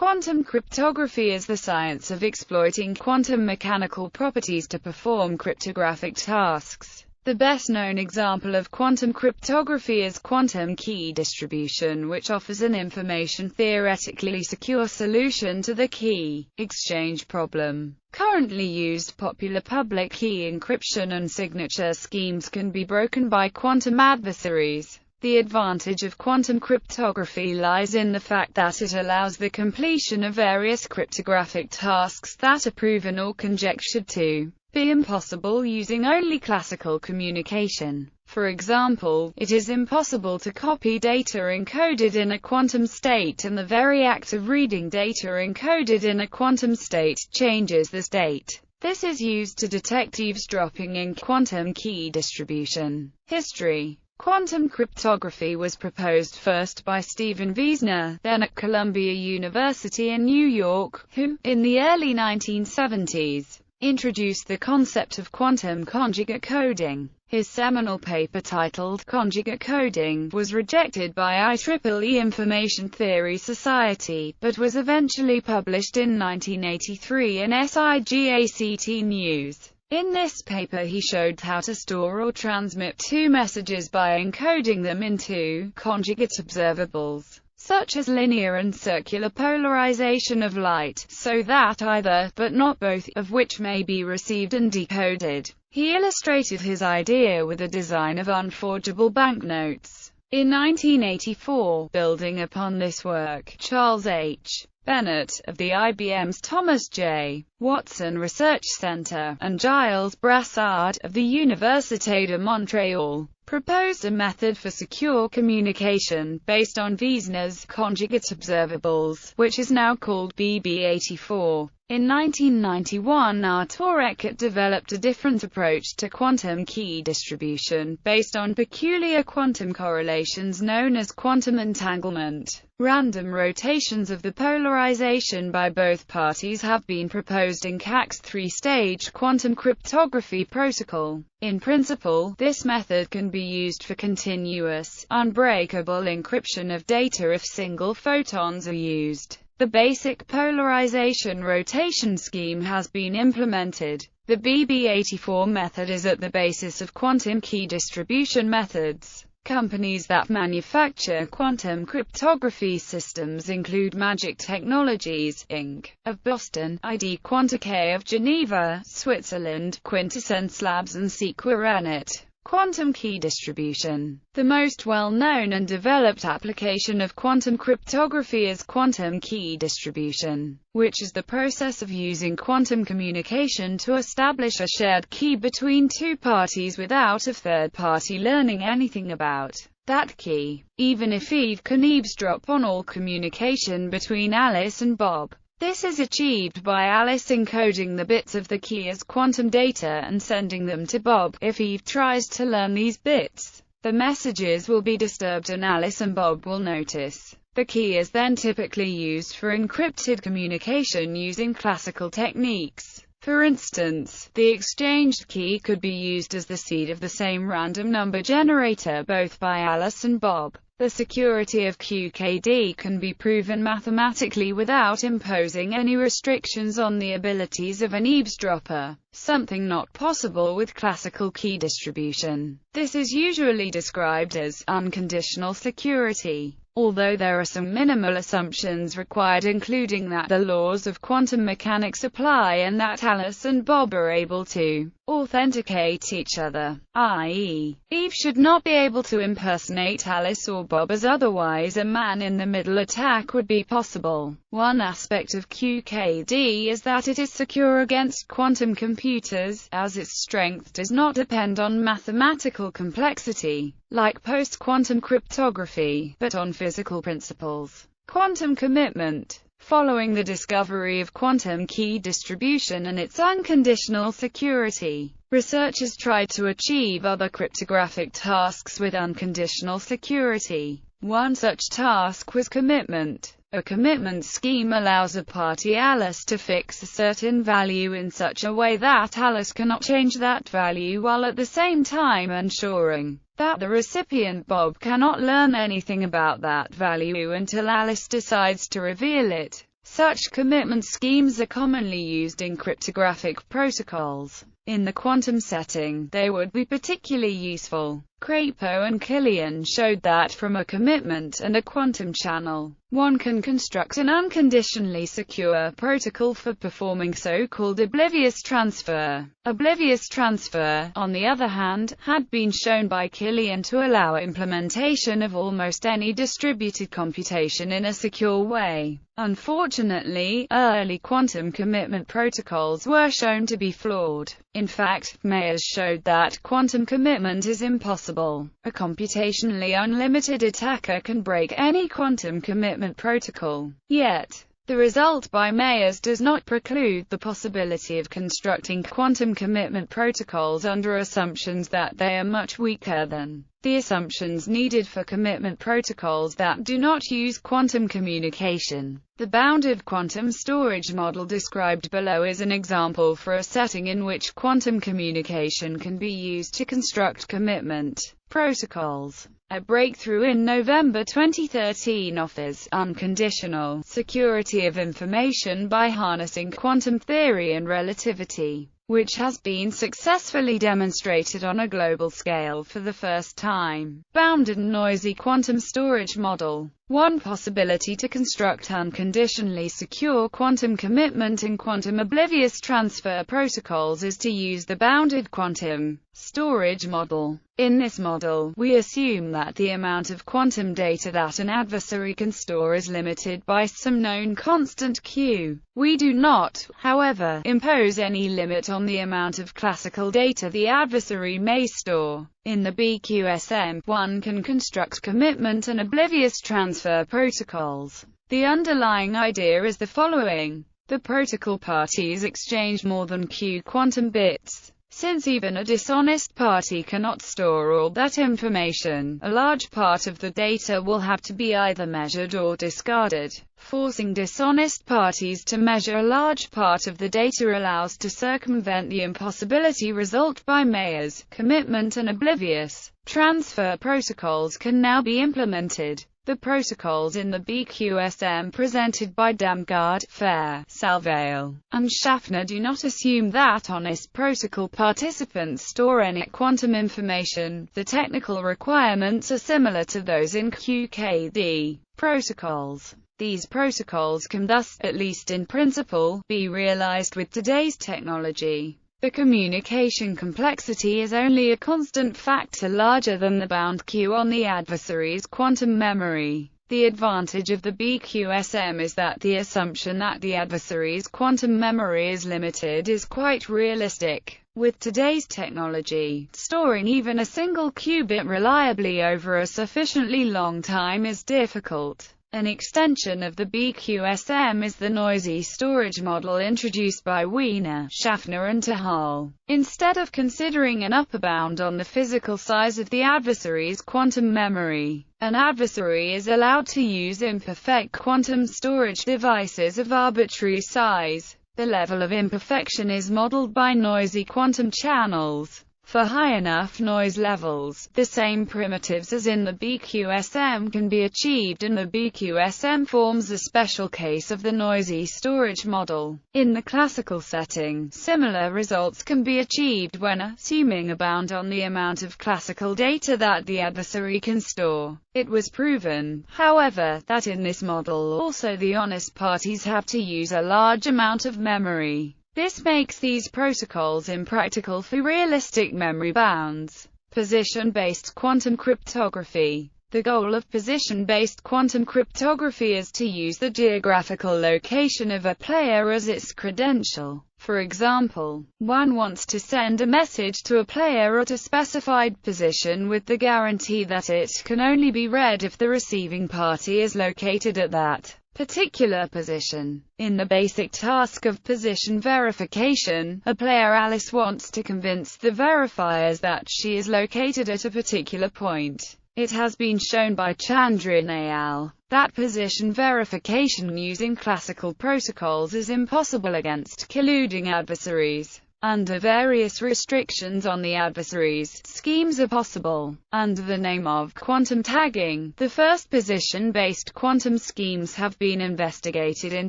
Quantum cryptography is the science of exploiting quantum mechanical properties to perform cryptographic tasks. The best-known example of quantum cryptography is quantum key distribution, which offers an information-theoretically secure solution to the key exchange problem. Currently used popular public key encryption and signature schemes can be broken by quantum adversaries. The advantage of quantum cryptography lies in the fact that it allows the completion of various cryptographic tasks that are proven or conjectured to be impossible using only classical communication. For example, it is impossible to copy data encoded in a quantum state, and the very act of reading data encoded in a quantum state changes the state. This is used to detect eavesdropping in quantum key distribution. History. Quantum cryptography was proposed first by Stephen Wiesner, then at Columbia University in New York, who, in the early 1970s, introduced the concept of quantum conjugate coding. His seminal paper titled Conjugate Coding was rejected by IEEE Information Theory Society, but was eventually published in 1983 in SIGACT News. In this paper he showed how to store or transmit two messages by encoding them into conjugate observables, such as linear and circular polarization of light, so that either, but not both, of which may be received and decoded. He illustrated his idea with a design of unforgeable banknotes. In 1984, building upon this work, Charles H. Bennett, of the IBM's Thomas J. Watson Research Center, and Gilles Brassard, of the Université de Montréal, proposed a method for secure communication, based on Wiesner's conjugate observables, which is now called BB84. In 1991 Arthur Eckert developed a different approach to quantum key distribution, based on peculiar quantum correlations known as quantum entanglement. Random rotations of the polarization by both parties have been proposed in CAC's three-stage quantum cryptography protocol. In principle, this method can be used for continuous, unbreakable encryption of data if single photons are used. The basic polarization rotation scheme has been implemented. The BB84 method is at the basis of quantum key distribution methods. Companies that manufacture quantum cryptography systems include Magic Technologies, Inc., of Boston, ID Quantique of Geneva, Switzerland, Quintessence Labs and Sequarenet. Quantum key distribution. The most well-known and developed application of quantum cryptography is quantum key distribution, which is the process of using quantum communication to establish a shared key between two parties without a third party learning anything about that key, even if Eve can eavesdrop on all communication between Alice and Bob. This is achieved by Alice encoding the bits of the key as quantum data and sending them to Bob. If Eve tries to learn these bits, the messages will be disturbed and Alice and Bob will notice. The key is then typically used for encrypted communication using classical techniques. For instance, the exchanged key could be used as the seed of the same random number generator both by Alice and Bob. The security of QKD can be proven mathematically without imposing any restrictions on the abilities of an eavesdropper, something not possible with classical key distribution. This is usually described as unconditional security, although there are some minimal assumptions required, including that the laws of quantum mechanics apply and that Alice and Bob are able to authenticate each other, i.e., Eve should not be able to impersonate Alice or Bob, as otherwise a man-in-the-middle attack would be possible. One aspect of QKD is that it is secure against quantum computers, as its strength does not depend on mathematical complexity, like post-quantum cryptography, but on physical principles. Quantum commitment. Following the discovery of quantum key distribution and its unconditional security, researchers tried to achieve other cryptographic tasks with unconditional security. One such task was commitment. A commitment scheme allows a party, Alice, to fix a certain value in such a way that Alice cannot change that value, while at the same time ensuring that the recipient, Bob, cannot learn anything about that value until Alice decides to reveal it. Such commitment schemes are commonly used in cryptographic protocols. In the quantum setting, they would be particularly useful. Crapo and Killian showed that from a commitment and a quantum channel, one can construct an unconditionally secure protocol for performing so-called oblivious transfer. Oblivious transfer, on the other hand, had been shown by Killian to allow implementation of almost any distributed computation in a secure way. Unfortunately, early quantum commitment protocols were shown to be flawed. In fact, Mayers showed that quantum commitment is impossible. A computationally unlimited attacker can break any quantum commitment protocol. Yet, the result by Mayers does not preclude the possibility of constructing quantum commitment protocols under assumptions that they are much weaker than the assumptions needed for commitment protocols that do not use quantum communication. The bounded quantum storage model described below is an example for a setting in which quantum communication can be used to construct commitment protocols. A breakthrough in November 2013 offers unconditional security of information by harnessing quantum theory and relativity, which has been successfully demonstrated on a global scale for the first time. Bounded and noisy quantum storage model. One possibility to construct unconditionally secure quantum commitment and quantum oblivious transfer protocols is to use the bounded quantum storage model. In this model, we assume that the amount of quantum data that an adversary can store is limited by some known constant Q. We do not, however, impose any limit on the amount of classical data the adversary may store. In the BQSM, one can construct commitment and oblivious transfer protocols. The underlying idea is the following. The protocol parties exchange more than Q quantum bits. Since even a dishonest party cannot store all that information, a large part of the data will have to be either measured or discarded. Forcing dishonest parties to measure a large part of the data allows to circumvent the impossibility result by Mayers. Commitment and oblivious transfer protocols can now be implemented. The protocols in the BQSM presented by Damgaard, Fair, Salvale, and Schaffner do not assume that honest protocol participants store any quantum information. The technical requirements are similar to those in QKD protocols. These protocols can thus, at least in principle, be realized with today's technology. The communication complexity is only a constant factor larger than the bound Q on the adversary's quantum memory. The advantage of the BQSM is that the assumption that the adversary's quantum memory is limited is quite realistic. With today's technology, storing even a single qubit reliably over a sufficiently long time is difficult. An extension of the BQSM is the noisy storage model introduced by Wiener, Schaffner and Tahal. Instead of considering an upper bound on the physical size of the adversary's quantum memory, an adversary is allowed to use imperfect quantum storage devices of arbitrary size. The level of imperfection is modeled by noisy quantum channels. For high enough noise levels, the same primitives as in the BQSM can be achieved, and the BQSM forms a special case of the noisy storage model. In the classical setting, similar results can be achieved when assuming a bound on the amount of classical data that the adversary can store. It was proven, however, that in this model also the honest parties have to use a large amount of memory. This makes these protocols impractical for realistic memory bounds. Position-based quantum cryptography. The goal of position-based quantum cryptography is to use the geographical location of a player as its credential. For example, one wants to send a message to a player at a specified position with the guarantee that it can only be read if the receiving party is located at that particular position. In the basic task of position verification, a player Alice wants to convince the verifiers that she is located at a particular point. It has been shown by Chandran et al. That position verification using classical protocols is impossible against colluding adversaries. Under various restrictions on the adversaries, schemes are possible. Under the name of quantum tagging, the first position-based quantum schemes have been investigated in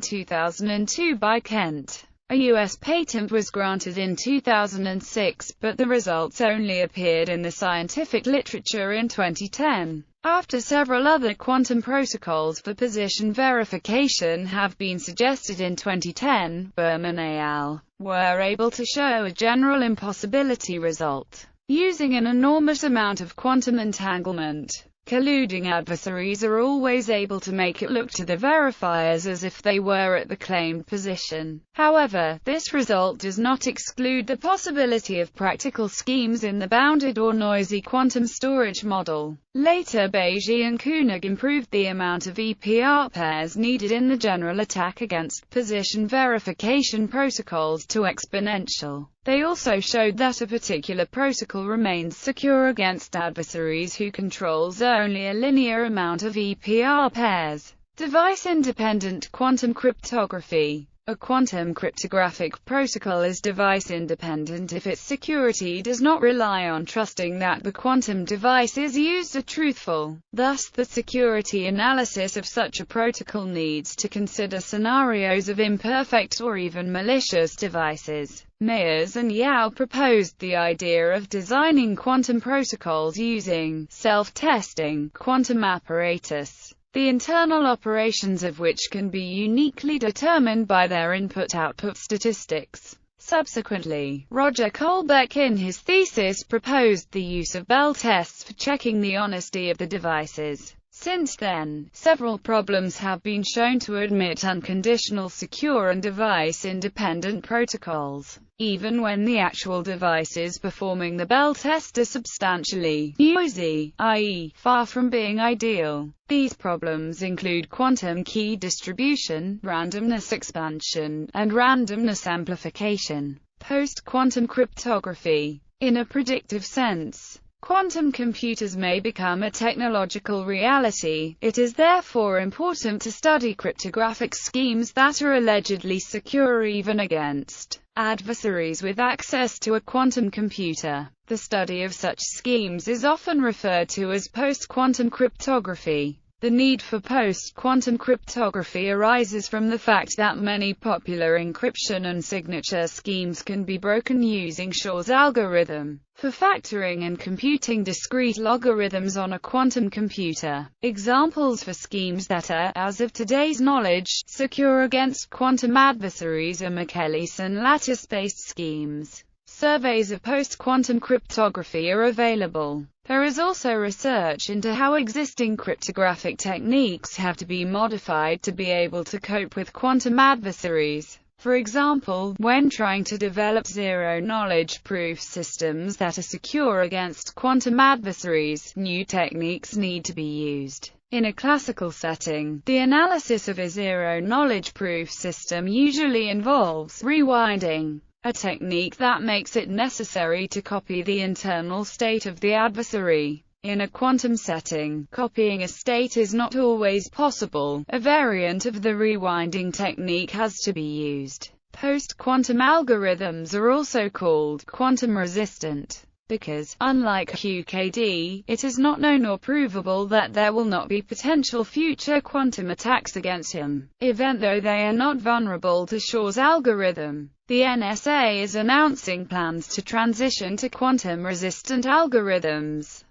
2002 by Kent. A U.S. patent was granted in 2006, but the results only appeared in the scientific literature in 2010. After several other quantum protocols for position verification have been suggested in 2010, Berman et al. Were able to show a general impossibility result. Using an enormous amount of quantum entanglement, colluding adversaries are always able to make it look to the verifiers as if they were at the claimed position. However, this result does not exclude the possibility of practical schemes in the bounded or noisy quantum storage model. Later, Beige and Koenig improved the amount of EPR pairs needed in the general attack against position verification protocols to exponential. They also showed that a particular protocol remains secure against adversaries who controls only a linear amount of EPR pairs. Device-independent quantum cryptography. A quantum cryptographic protocol is device-independent if its security does not rely on trusting that the quantum devices used are truthful. Thus, the security analysis of such a protocol needs to consider scenarios of imperfect or even malicious devices. Meyers and Yao proposed the idea of designing quantum protocols using self-testing quantum apparatus, the internal operations of which can be uniquely determined by their input-output statistics. Subsequently, Roger Kolbeck in his thesis proposed the use of Bell tests for checking the honesty of the devices. Since then, several problems have been shown to admit unconditional secure and device-independent protocols, even when the actual devices performing the Bell test are substantially noisy, i.e., far from being ideal. These problems include quantum key distribution, randomness expansion, and randomness amplification. Post-quantum cryptography. In a predictive sense, quantum computers may become a technological reality. It is therefore important to study cryptographic schemes that are allegedly secure even against adversaries with access to a quantum computer. The study of such schemes is often referred to as post-quantum cryptography. The need for post-quantum cryptography arises from the fact that many popular encryption and signature schemes can be broken using Shor's algorithm for factoring and computing discrete logarithms on a quantum computer. Examples for schemes that are, as of today's knowledge, secure against quantum adversaries are Michaelis and lattice-based schemes. Surveys of post-quantum cryptography are available. There is also research into how existing cryptographic techniques have to be modified to be able to cope with quantum adversaries. For example, when trying to develop zero-knowledge proof systems that are secure against quantum adversaries, new techniques need to be used. In a classical setting, the analysis of a zero-knowledge proof system usually involves rewinding, a technique that makes it necessary to copy the internal state of the adversary. In a quantum setting, copying a state is not always possible. A variant of the rewinding technique has to be used. Post-quantum algorithms are also called quantum resistant, because, unlike QKD, it is not known or provable that there will not be potential future quantum attacks against him, even though they are not vulnerable to Shor's algorithm. The NSA is announcing plans to transition to quantum-resistant algorithms.